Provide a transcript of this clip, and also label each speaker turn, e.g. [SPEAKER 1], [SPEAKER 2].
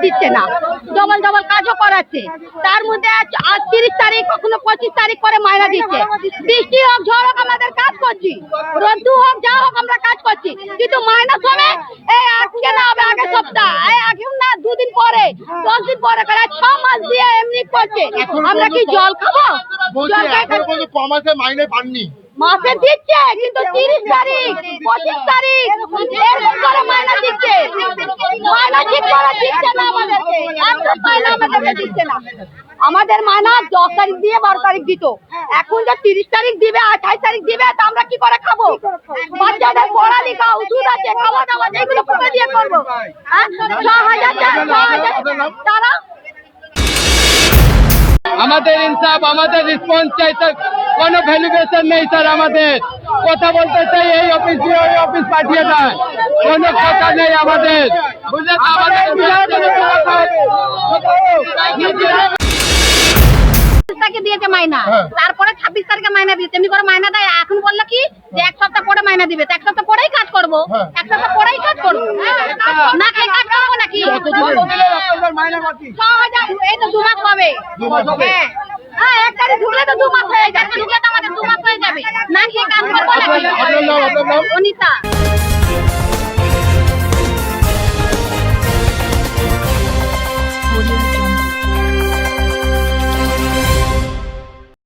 [SPEAKER 1] দিচ্ছে না, double double কাজও করাচ্ছে। তার মধ্যে 30 তারিখ কখনো 25 তারিখ করে মাইনা দিচ্ছে। বৃষ্টি হোক ঝড় হোক আমাদের কাজ করছি, রোদ্দু হোক যা হোক আমরা কাজ করছি, কিন্তু মাইনা সবে এই আজকে না হবে আগের সপ্তাহ, এই আগে না 2 দিন পরে 10 দিন পরে করে 6 মাস দিয়ে এমনি করছে। আমরা কি জল খাবো?
[SPEAKER 2] মাসে মাইনে পাননি,
[SPEAKER 1] মাসে দিচ্ছে কিন্তু 30 তারিখ 25 তারিখ এরকম করে মাইনা দিচ্ছে। মাইনা ঠিক করে দিচ্ছে না আমাদেরকে, একদম মাইনা আমাদেরকে দিচ্ছে না। আমাদের মাইনা 10 তারিখ দিয়ে 12 তারিখ দিত, এখন যে 30 তারিখ দিবে 28 তারিখ দিবে, তা আমরা কি করে খাবো? বাচ্চাদের পড়ালেখা, ওষুধ আছে, খাওয়া দাওয়া এগুলো কোথা দিয়ে করবো? 6000 তারা
[SPEAKER 3] আমাদের ইনসাফ, আমাদের রেসপন্স চাই স্যার, কোনো ভ্যালুয়েশন নেই স্যার। আমাদের কথা বলতে চাই, এই অফিস দিয়ে ওই অফিস পাঠিয়ে দেয়, কোনো কথা নেই আমাদের, বুঝলে তো? আমাদের
[SPEAKER 1] দিয়েছে মাইনা, তারপরে 26 তারিখে মাইনা দিয়েছে। এমনি করে মাইনা দেয়, এখন বললো কি যে 1 সপ্তাহ পরে মাইনা দিবে। 1 সপ্তাহ পরেই কাজ করবো, 1 সপ্তাহ পরেই কাজ করবো, না খেয়ে কাজ করবো নাকি? 6000, এই তো 2 মাস হবে। হ্যাঁ, 1 তারিখ ঢুকলে তো 2 মাস হয়ে যাবে, ঢুকলে তো আমাদের 2 মাস হয়ে যাবে, না খেয়ে কাজ করবো নাকি? অনিতা।